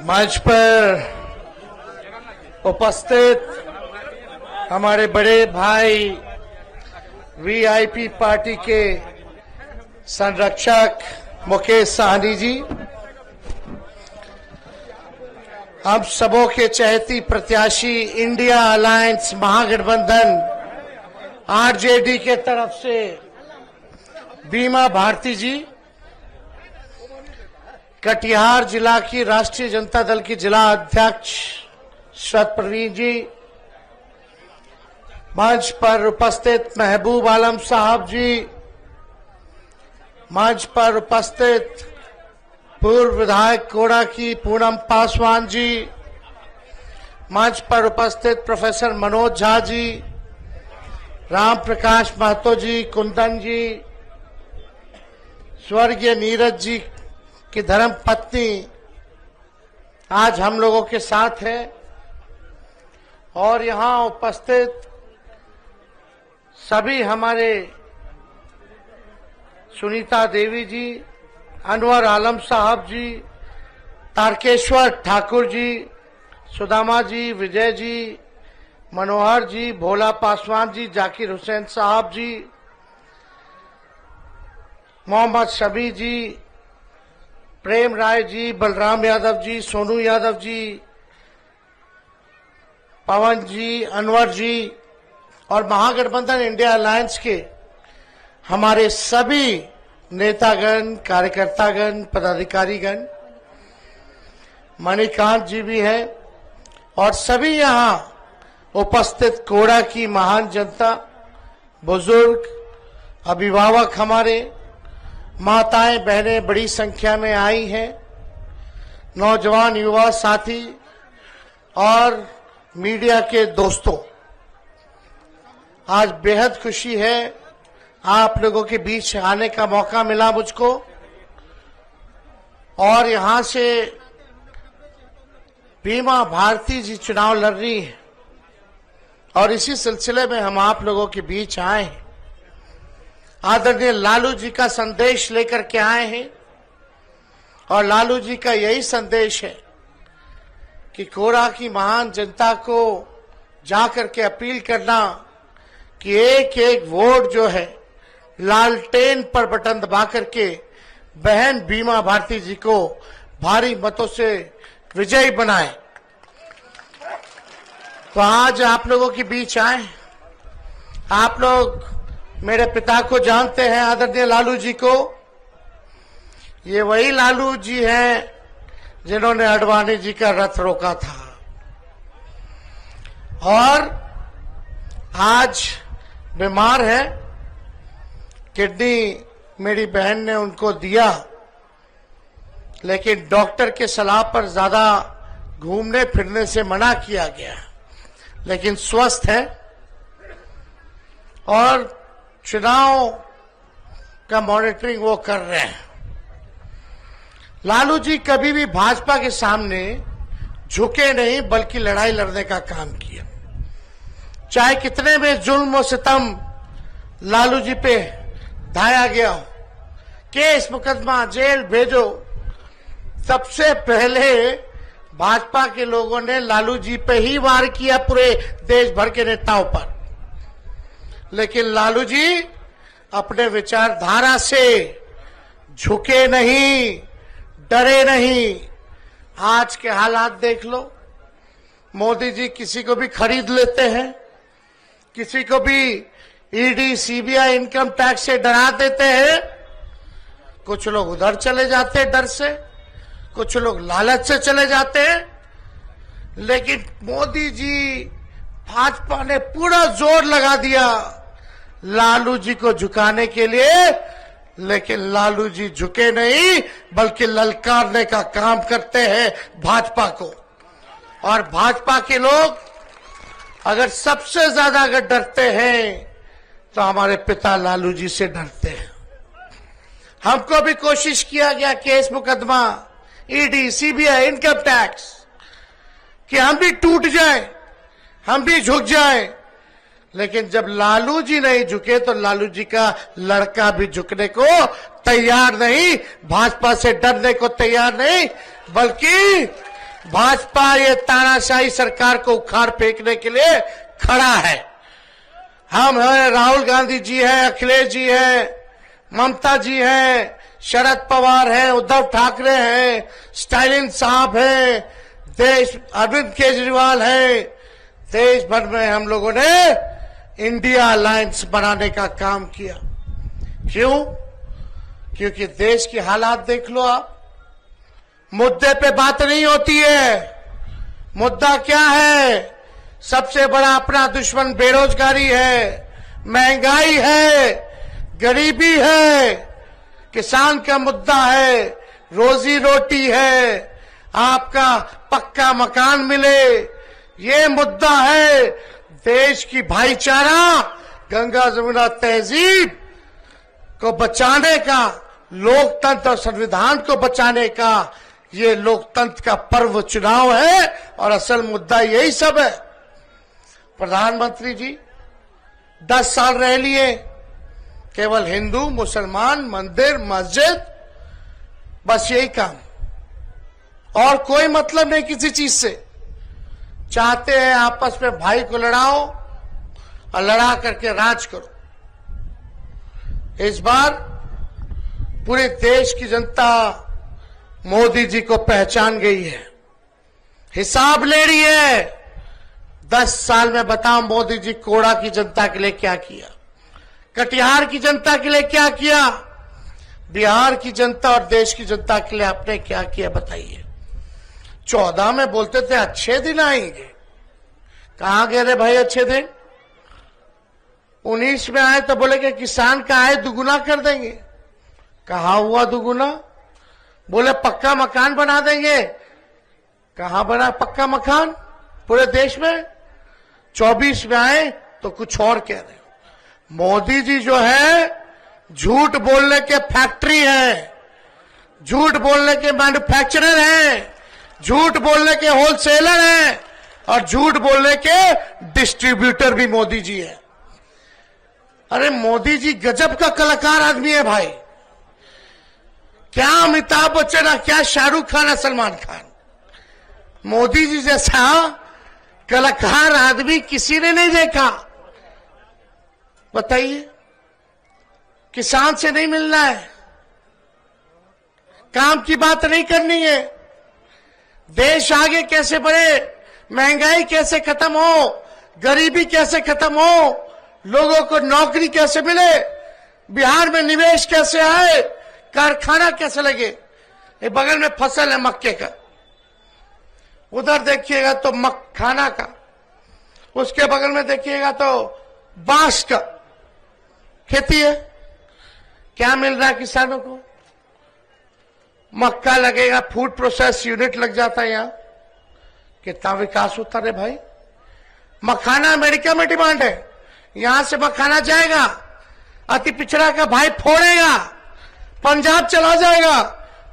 मंच पर उपस्थित हमारे बड़े भाई वीआईपी पार्टी के संरक्षक मुकेश साहनी जी, हम सबों के चहेती प्रत्याशी इंडिया अलायंस महागठबंधन आरजेडी के तरफ से बीमा भारती जी, कटिहार जिला की राष्ट्रीय जनता दल की जिला अध्यक्ष शरद प्रवीण जी, मंच पर उपस्थित महबूब आलम साहब जी, मंच पर उपस्थित पूर्व विधायक कोड़ा की पूनम पासवान जी, मंच पर उपस्थित प्रोफेसर मनोज झा जी, राम प्रकाश महतो जी, कुंदन जी, स्वर्गीय नीरज जी की धर्म पत्नी आज हम लोगों के साथ है, और यहां उपस्थित सभी हमारे सुनीता देवी जी, अनवर आलम साहब जी, तारकेश्वर ठाकुर जी, सुदामा जी, विजय जी, मनोहर जी, भोला पासवान जी, जाकिर हुसैन साहब जी, मोहम्मद शबी जी, प्रेम राय जी, बलराम यादव जी, सोनू यादव जी, पवन जी, अनवर जी और महागठबंधन इंडिया अलायंस के हमारे सभी नेतागण, कार्यकर्तागण, पदाधिकारीगण, मणिकांत जी भी हैं और सभी यहां उपस्थित कोड़ा की महान जनता, बुजुर्ग, अभिभावक, हमारे माताएं, बहनें बड़ी संख्या में आई हैं, नौजवान युवा साथी और मीडिया के दोस्तों, आज बेहद खुशी है आप लोगों के बीच आने का मौका मिला मुझको, और यहां से बीमा भारती जी चुनाव लड़ रही है और इसी सिलसिले में हम आप लोगों के बीच आए हैं। आदरणीय लालू जी का संदेश लेकर के आए हैं और लालू जी का यही संदेश है कि कोड़ा की महान जनता को जाकर के अपील करना कि एक एक वोट जो है लालटेन पर बटन दबा करके बहन बीमा भारती जी को भारी मतों से विजयी बनाए। तो आज आप लोगों के बीच आए। आप लोग मेरे पिता को जानते हैं, आदरणीय लालू जी को। ये वही लालू जी हैं जिन्होंने आडवाणी जी का रथ रोका था, और आज बीमार है। किडनी मेरी बहन ने उनको दिया, लेकिन डॉक्टर के सलाह पर ज्यादा घूमने फिरने से मना किया गया, लेकिन स्वस्थ है और चुनाव का मॉनिटरिंग वो कर रहे हैं। लालू जी कभी भी भाजपा के सामने झुके नहीं, बल्कि लड़ाई लड़ने का काम किया। चाहे कितने में जुल्म और सितम लालू जी पे ढाया गया हो, केस मुकदमा, जेल भेजो, सबसे पहले भाजपा के लोगों ने लालू जी पे ही वार किया, पूरे देश भर के नेताओं पर। लेकिन लालू जी अपने विचारधारा से झुके नहीं, डरे नहीं। आज के हालात देख लो, मोदी जी किसी को भी खरीद लेते हैं, किसी को भी ईडी, सीबीआई, इनकम टैक्स से डरा देते हैं। कुछ लोग उधर चले जाते हैं डर से, कुछ लोग लालच से चले जाते हैं, लेकिन मोदी जी, भाजपा ने पूरा जोर लगा दिया लालू जी को झुकाने के लिए। लेकिन लालू जी झुके नहीं, बल्कि ललकारने का काम करते हैं भाजपा को। और भाजपा के लोग अगर सबसे ज्यादा अगर डरते हैं तो हमारे पिता लालू जी से डरते हैं। हमको भी कोशिश किया गया, केस मुकदमा, ईडी, सीबीआई, इनकम टैक्स, कि हम भी टूट जाएं, हम भी झुक जाएं। लेकिन जब लालू जी नहीं झुके तो लालू जी का लड़का भी झुकने को तैयार नहीं, भाजपा से डरने को तैयार नहीं, बल्कि भाजपा ये तानाशाही सरकार को उखाड़ फेंकने के लिए खड़ा है। हम हैं, राहुल गांधी जी हैं, अखिलेश जी हैं, ममता जी हैं, शरद पवार हैं, उद्धव ठाकरे हैं, स्टालिन साहब हैं, अरविंद केजरीवाल हैं। देश भर में हम लोगों ने इंडिया अलायंस बनाने का काम किया। क्यों? क्योंकि देश की हालात देख लो आप। मुद्दे पे बात नहीं होती है। मुद्दा क्या है? सबसे बड़ा अपना दुश्मन बेरोजगारी है, महंगाई है, गरीबी है, किसान का मुद्दा है, रोजी रोटी है, आपका पक्का मकान मिले, ये मुद्दा है। देश की भाईचारा, गंगा जमुना तहजीब को बचाने का, लोकतंत्र और संविधान को बचाने का ये लोकतंत्र का पर्व चुनाव है और असल मुद्दा यही सब है। प्रधानमंत्री जी 10 साल रह लिए, केवल हिंदू मुसलमान मंदिर मस्जिद, बस यही काम, और कोई मतलब नहीं किसी चीज से। चाहते हैं आपस में भाई को लड़ाओ और लड़ा करके राज करो। इस बार पूरे देश की जनता मोदी जी को पहचान गई है, हिसाब ले रही है। 10 साल में बताओ मोदी जी कोड़ा की जनता के लिए क्या किया, कटिहार की जनता के लिए क्या किया, बिहार की जनता और देश की जनता के लिए आपने क्या किया बताइए। 14 में बोलते थे अच्छे दिन आएंगे, कहां गए रे भाई अच्छे दिन? 19 में आए तो बोले कि किसान का आय दुगुना कर देंगे, कहां हुआ दुगुना? बोले पक्का मकान बना देंगे, कहां बना पक्का मकान पूरे देश में? 24 में आए तो कुछ और कह रहे हो। मोदी जी जो है झूठ बोलने के फैक्ट्री है, झूठ बोलने के मैन्युफैक्चरर हैं, झूठ बोलने के होलसेलर हैं और झूठ बोलने के डिस्ट्रीब्यूटर भी मोदी जी है। अरे मोदी जी गजब का कलाकार आदमी है भाई। क्या अमिताभ बच्चन, क्या शाहरुख खान, सलमान खान, मोदी जी जैसा कलाकार आदमी किसी ने नहीं देखा। बताइए, किसान से नहीं मिलना है, काम की बात नहीं करनी है, देश आगे कैसे बढ़े, महंगाई कैसे खत्म हो, गरीबी कैसे खत्म हो, लोगों को नौकरी कैसे मिले, बिहार में निवेश कैसे आए, कारखाना कैसे लगे। ये बगल में फसल है मक्के का, उधर देखिएगा तो मखाना का, उसके बगल में देखिएगा तो बांस का खेती है। क्या मिल रहा है किसानों को? मक्का लगेगा, फूड प्रोसेस यूनिट लग जाता है। यहां कितना विकास होता है भाई। मखाना अमेरिका में डिमांड है, यहां से मखाना जाएगा, अति पिछड़ा का भाई फोड़ेगा, पंजाब चला जाएगा,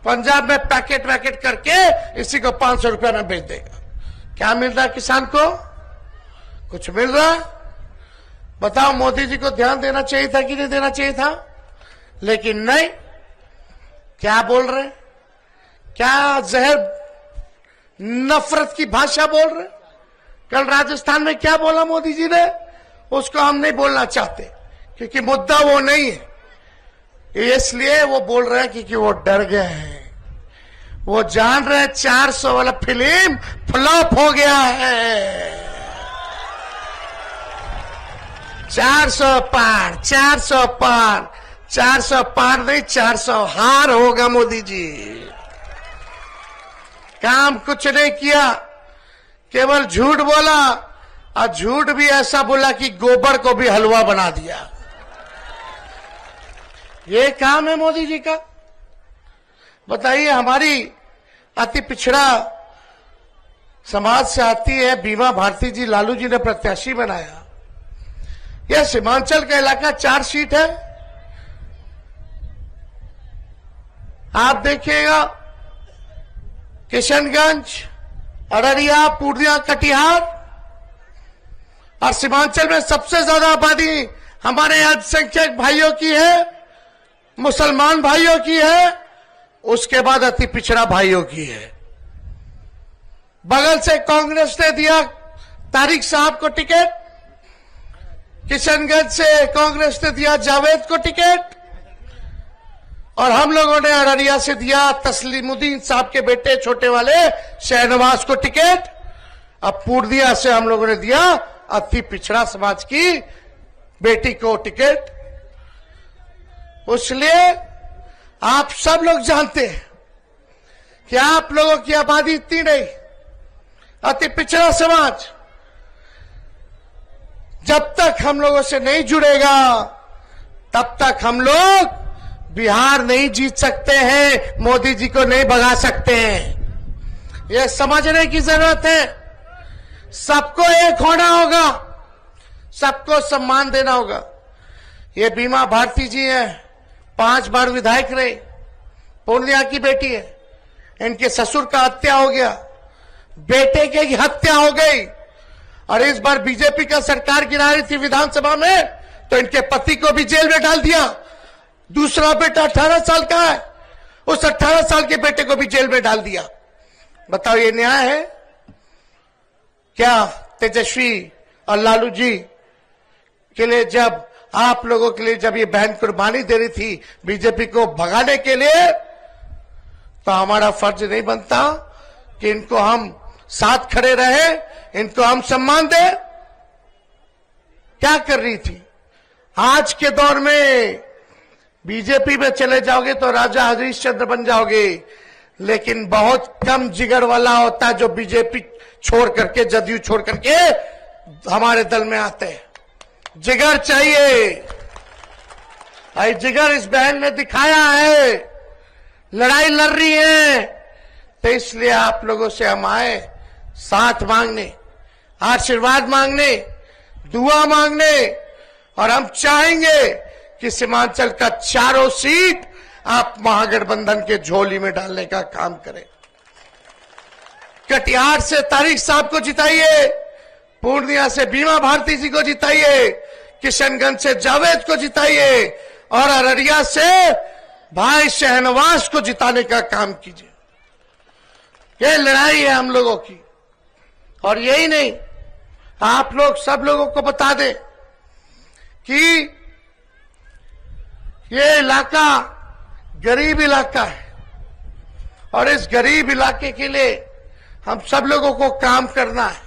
पंजाब में पैकेट वैकेट करके इसी को 500 रुपया में बेच देगा। क्या मिल रहा है किसान को? कुछ मिल रहा? बताओ, मोदी जी को ध्यान देना चाहिए था कि नहीं देना चाहिए था? लेकिन नहीं, क्या बोल रहे, क्या जहर नफरत की भाषा बोल रहे। कल राजस्थान में क्या बोला मोदी जी ने, उसको हम नहीं बोलना चाहते क्योंकि मुद्दा वो नहीं है, इसलिए वो बोल रहे हैं क्योंकि वो डर गए हैं। वो जान रहे हैं 400 वाला फिल्म फ्लॉप हो गया है। 400 पार, 400 पार, 400 पार नहीं 400 हार होगा मोदी जी। काम कुछ नहीं किया, केवल झूठ बोला, और झूठ भी ऐसा बोला कि गोबर को भी हलवा बना दिया। ये काम है मोदी जी का। बताइए, हमारी अति पिछड़ा समाज से आती है बीमा भारती जी, लालू जी ने प्रत्याशी बनाया। यह सीमांचल का इलाका 4 सीट है। आप देखिएगा, किशनगंज, अररिया, पूर्णिया, कटिहार, और सीमांचल में सबसे ज्यादा आबादी हमारे अल्पसंख्यक भाइयों की है, मुसलमान भाइयों की है, उसके बाद अति पिछड़ा भाइयों की है। बगल से कांग्रेस ने दिया तारिक साहब को टिकट, किशनगंज से कांग्रेस ने दिया जावेद को टिकट, और हम लोगों ने अररिया से दिया तस्लीमुद्दीन साहब के बेटे छोटे वाले शहनवाज को टिकट। अब पूर्णिया से हम लोगों ने दिया अति पिछड़ा समाज की बेटी को टिकट। इसलिए आप सब लोग जानते हैं कि आप लोगों की आबादी इतनी नहीं, अति पिछड़ा समाज जब तक हम लोगों से नहीं जुड़ेगा तब तक हम लोग बिहार नहीं जीत सकते हैं, मोदी जी को नहीं भगा सकते हैं। यह समझने की जरूरत है। सबको एक होना होगा, सबको सम्मान देना होगा। ये बीमा भारती जी हैं, 5 बार विधायक रहे, पूर्णिया की बेटी है। इनके ससुर का हत्या हो गया, बेटे की हत्या हो गई, और इस बार बीजेपी का सरकार गिरा रही थी विधानसभा में, तो इनके पति को भी जेल में डाल दिया। दूसरा बेटा 18 साल का है, उस 18 साल के बेटे को भी जेल में डाल दिया। बताओ ये न्याय है क्या? तेजस्वी और लालू जी के लिए जब आप लोगों के लिए जब ये बहन कुर्बानी दे रही थी बीजेपी को भगाने के लिए, तो हमारा फर्ज नहीं बनता कि इनको हम साथ खड़े रहे, इनको हम सम्मान दें? क्या कर रही थी? आज के दौर में बीजेपी में चले जाओगे तो राजा हरीशचंद्र बन जाओगे, लेकिन बहुत कम जिगर वाला होता है जो बीजेपी छोड़ करके, जदयू छोड़ करके हमारे दल में आते हैं। जिगर चाहिए, भाई जिगर इस बहन ने दिखाया है, लड़ाई लड़ रही है, तो इसलिए आप लोगों से हम आए साथ मांगने, आशीर्वाद मांगने, दुआ मांगने, और हम चाहेंगे कि सीमांचल का 4 सीट आप महागठबंधन के झोली में डालने का काम करें। कटिहार से तारिक साहब को जिताइए, पूर्णिया से बीमा भारती जी को जिताइए, किशनगंज से जावेद को जिताइए, और अररिया से भाई शहनवाज को जिताने का काम कीजिए। यह लड़ाई है हम लोगों की। और यही नहीं, आप लोग सब लोगों को बता दें कि ये इलाका गरीब इलाका है, और इस गरीब इलाके के लिए हम सब लोगों को काम करना है।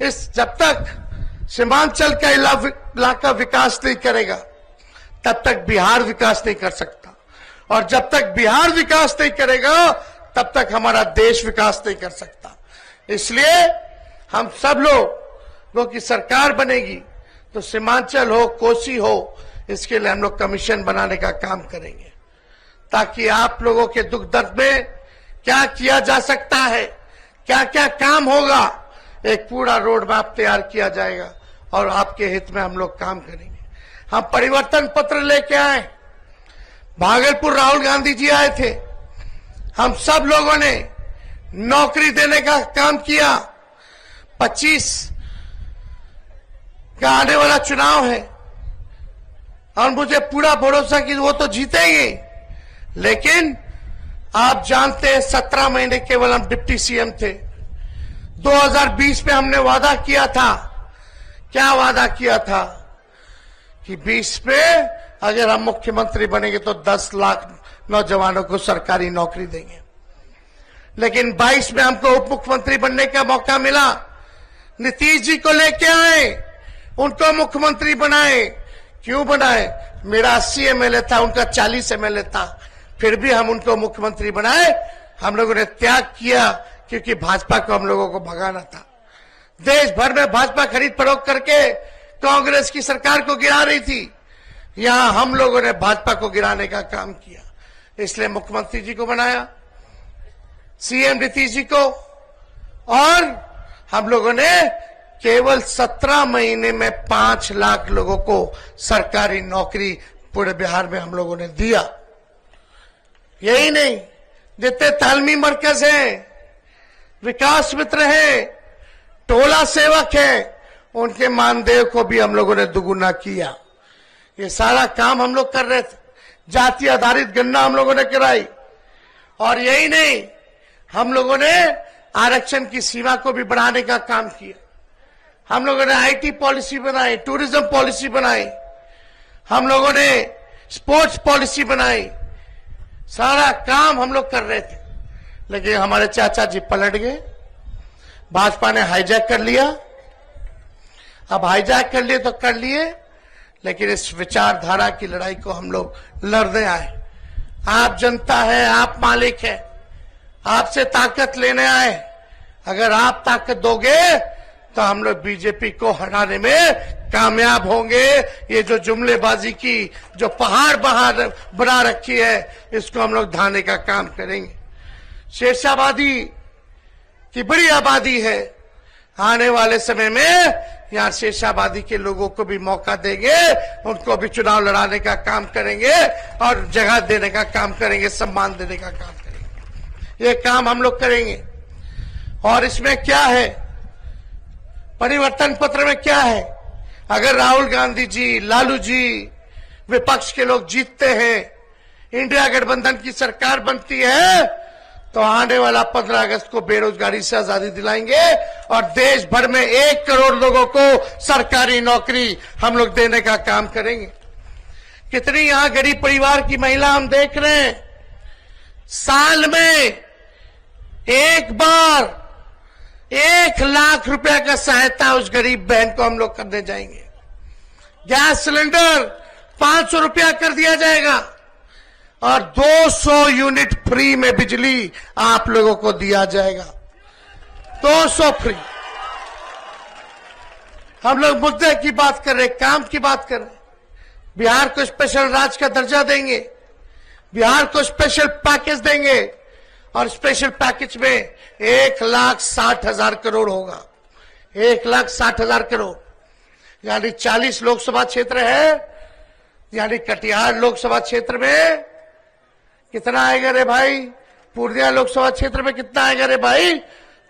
जब तक सीमांचल का इलाका विकास नहीं करेगा तब तक बिहार विकास नहीं कर सकता, और जब तक बिहार विकास नहीं करेगा तब तक हमारा देश विकास नहीं कर सकता। इसलिए हम सब लोगों की सरकार बनेगी तो सीमांचल हो, कोसी हो, इसके लिए हम लोग कमीशन बनाने का काम करेंगे, ताकि आप लोगों के दुख दर्द में क्या किया जा सकता है, क्या क्या काम होगा, एक पूरा रोड मैप तैयार किया जाएगा, और आपके हित में हम लोग काम करेंगे। हम परिवर्तन पत्र लेके आए, भागलपुर राहुल गांधी जी आए थे, हम सब लोगों ने नौकरी देने का काम किया। 25 का आने वाला चुनाव है, और मुझे पूरा भरोसा कि वो तो जीतेंगे, लेकिन आप जानते हैं 17 महीने केवल हम डिप्टी सीएम थे। 2020 में हमने वादा किया था, क्या वादा किया था कि 20 में अगर हम मुख्यमंत्री बनेंगे तो 10 लाख नौजवानों को सरकारी नौकरी देंगे। लेकिन 22 में हमको उप मुख्यमंत्री बनने का मौका मिला, नीतीश जी को लेके आए, उनको मुख्यमंत्री बनाए। क्यों बनाए? मेरा 80 एमएलए था, उनका 40 एमएलए था, फिर भी हम उनको मुख्यमंत्री बनाए। हम लोगों ने त्याग किया क्योंकि भाजपा को हम लोगों को भगाना था। देश भर में भाजपा खरीद फरोख्त करके कांग्रेस की सरकार को गिरा रही थी, यहां हम लोगों ने भाजपा को गिराने का काम किया, इसलिए मुख्यमंत्री जी को बनाया, सीएम नीतीश जी को, और हम लोगों ने केवल 17 महीने में 5 लाख लोगों को सरकारी नौकरी पूरे बिहार में हम लोगों ने दिया। यही नहीं, जितने तालमी मरकज हैं, विकास मित्र हैं, टोला सेवक हैं, उनके मानदेय को भी हम लोगों ने दुगुना किया। ये सारा काम हम लोग कर रहे थे। जाति आधारित गणना हम लोगों ने कराई, और यही नहीं, हम लोगों ने आरक्षण की सीमा को भी बढ़ाने का काम किया। हम लोगों ने आईटी पॉलिसी बनाई, टूरिज्म पॉलिसी बनाई, हम लोगों ने स्पोर्ट्स पॉलिसी बनाई, सारा काम हम लोग कर रहे थे। लेकिन हमारे चाचा जी पलट गए, भाजपा ने हाईजैक कर लिया। अब हाईजैक कर लिए तो कर लिए, लेकिन इस विचारधारा की लड़ाई को हम लोग लड़ने आए। आप जनता है, आप मालिक है, आपसे ताकत लेने आए। अगर आप ताकत दोगे तो हम लोग बीजेपी को हटाने में कामयाब होंगे। ये जो जुमलेबाजी की जो पहाड़ बना रखी है, इसको हम लोग ढाने का काम करेंगे। शेषाबादी की बड़ी आबादी है, आने वाले समय में यहाँ शेषाबादी के लोगों को भी मौका देंगे, उनको भी चुनाव लड़ाने का काम करेंगे और जगह देने का काम करेंगे, सम्मान देने का काम करेंगे। ये काम हम लोग करेंगे। और इसमें क्या है, परिवर्तन पत्र में क्या है, अगर राहुल गांधी जी, लालू जी, विपक्ष के लोग जीतते हैं, इंडिया गठबंधन की सरकार बनती है, तो आने वाला 15 अगस्त को बेरोजगारी से आजादी दिलाएंगे और देश भर में 1 करोड़ लोगों को सरकारी नौकरी हम लोग देने का काम करेंगे। कितनी यहां गरीब परिवार की महिला हम देख रहे हैं, साल में एक बार 1 लाख रुपए का सहायता उस गरीब बहन को हम लोग करने जाएंगे। गैस सिलेंडर 500 रुपया कर दिया जाएगा और 200 यूनिट फ्री में बिजली आप लोगों को दिया जाएगा। 200 फ्री। हम लोग मुद्दे की बात कर रहे, काम की बात कर रहे। बिहार को स्पेशल राज्य का दर्जा देंगे, बिहार को स्पेशल पैकेज देंगे और स्पेशल पैकेज में 1,60,000 करोड़ होगा। 1,60,000 करोड़ यानी 40 लोकसभा क्षेत्र है, यानी कटिहार लोकसभा क्षेत्र में कितना आएगा रे भाई, पूर्णिया लोकसभा क्षेत्र में कितना आएगा रे भाई,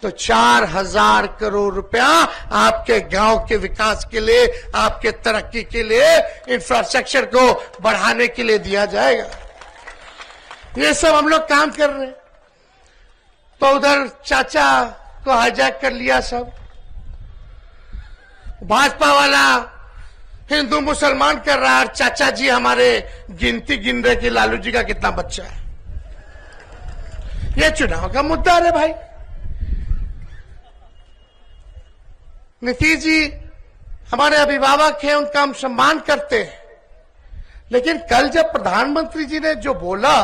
तो 4,000 करोड़ रुपया आपके गांव के विकास के लिए, आपके तरक्की के लिए, इंफ्रास्ट्रक्चर को बढ़ाने के लिए दिया जाएगा। ये सब हम लोग काम कर रहे हैं। तो उधर चाचा को हाईजैक कर लिया सब, भाजपा वाला हिंदू मुसलमान कर रहा है, चाचा जी हमारे गिनती गिन रहे कि लालू जी का कितना बच्चा है। ये चुनाव का मुद्दा है भाई। नीतीश जी हमारे अभिभावक हैं, उनका हम सम्मान करते हैं, लेकिन कल जब प्रधानमंत्री जी ने जो बोला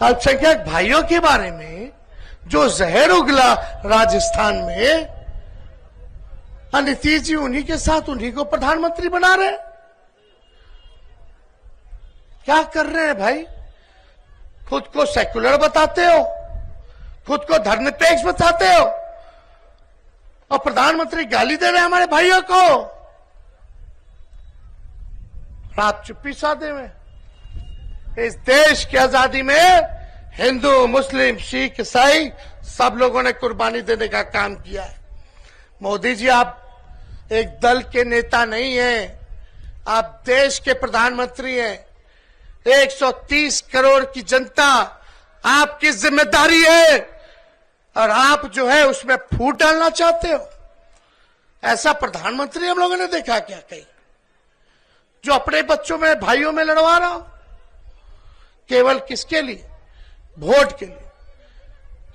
अल्पसंख्यक भाइयों के बारे में, जो जहर उगला राजस्थान में, नीतीश जी उन्हीं के साथ उन्हीं को प्रधानमंत्री बना रहे। क्या कर रहे हैं भाई? खुद को सेक्युलर बताते हो, खुद को धर्मनिरपेक्ष बताते हो और प्रधानमंत्री गाली दे रहे हैं हमारे भाइयों को। आप चुप्पी साधे में। इस देश की आजादी में हिंदू, मुस्लिम, सिख, ईसाई सब लोगों ने कुर्बानी देने का काम किया है। मोदी जी आप एक दल के नेता नहीं हैं, आप देश के प्रधानमंत्री हैं। 130 करोड़ की जनता आपकी जिम्मेदारी है और आप जो है उसमें फूट डालना चाहते हो। ऐसा प्रधानमंत्री हम लोगों ने देखा क्या कहीं, जो अपने बच्चों में, भाइयों में लड़वा रहा हो, केवल किसके लिए? वोट के लिए।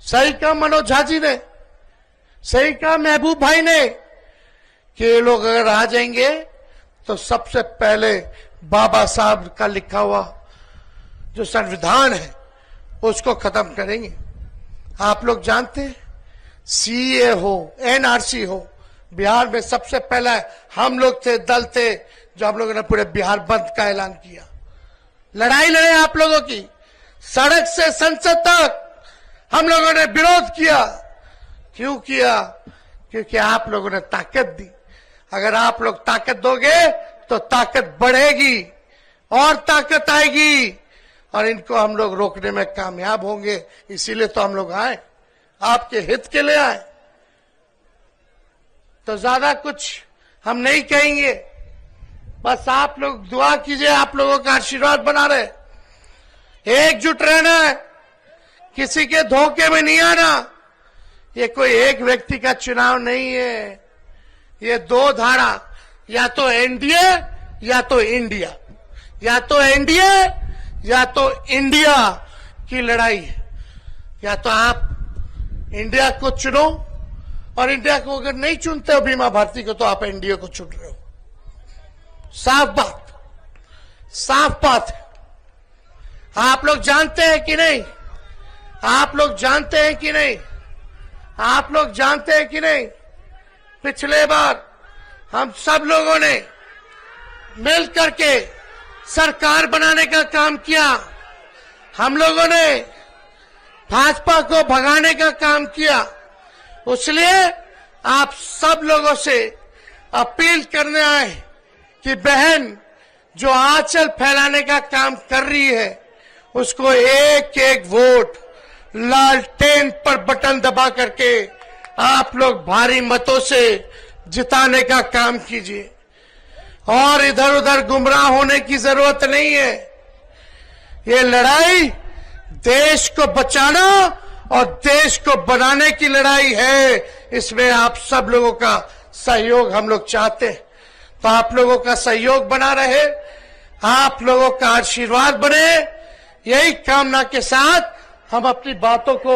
सही कहा मनोज झा जी ने, सही कहा महबूब भाई ने कि ये लोग अगर आ जाएंगे तो सबसे पहले बाबा साहब का लिखा हुआ जो संविधान है उसको खत्म करेंगे। आप लोग जानते हैं, सीए हो, एनआरसी हो, बिहार में सबसे पहले हम लोग थे, दल थे, जो हम लोगों ने पूरे बिहार बंद का ऐलान किया। लड़ाई लड़े आप लोगों की, सड़क से संसद तक हम लोगों ने विरोध किया। क्यों किया? क्योंकि आप लोगों ने ताकत दी। अगर आप लोग ताकत दोगे तो ताकत बढ़ेगी और ताकत आएगी और इनको हम लोग रोकने में कामयाब होंगे। इसीलिए तो हम लोग आए, आपके हित के लिए आए। तो ज्यादा कुछ हम नहीं कहेंगे, बस आप लोग दुआ कीजिए, आप लोगों का आशीर्वाद बना रहे, एकजुट रहना है, किसी के धोखे में नहीं आना। ये कोई एक व्यक्ति का चुनाव नहीं है, ये दो धारा, या तो एनडीए या तो इंडिया, या तो एनडीए या तो इंडिया की लड़ाई है। या तो आप इंडिया को चुनो, और इंडिया को अगर नहीं चुनते हो बीमा भारती को, तो आप एनडीए को चुन रहे हो। साफ बात, साफ बात है। आप लोग जानते हैं कि नहीं? आप लोग जानते हैं कि नहीं? आप लोग जानते हैं कि नहीं? पिछले बार हम सब लोगों ने मिल करके सरकार बनाने का काम किया। हम लोगों ने भाजपा को भगाने का काम किया। इसलिए आप सब लोगों से अपील करने आए कि बहन जो आंचल फैलाने का काम कर रही है, उसको एक एक वोट लालटेन पर बटन दबा करके आप लोग भारी मतों से जिताने का काम कीजिए, और इधर उधर गुमराह होने की जरूरत नहीं है। ये लड़ाई देश को बचाना और देश को बनाने की लड़ाई है। इसमें आप सब लोगों का सहयोग हम लोग चाहते हैं। तो आप लोगों का सहयोग बना रहे, आप लोगों का आशीर्वाद बने, यही कामना के साथ हम अपनी बातों को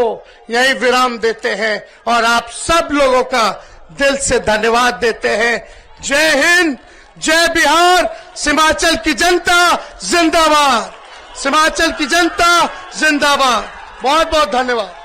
यही विराम देते हैं और आप सब लोगों का दिल से धन्यवाद देते हैं। जय हिंद, जय बिहार, हिमाचल की जनता जिंदाबाद, हिमाचल की जनता जिंदाबाद। बहुत बहुत धन्यवाद।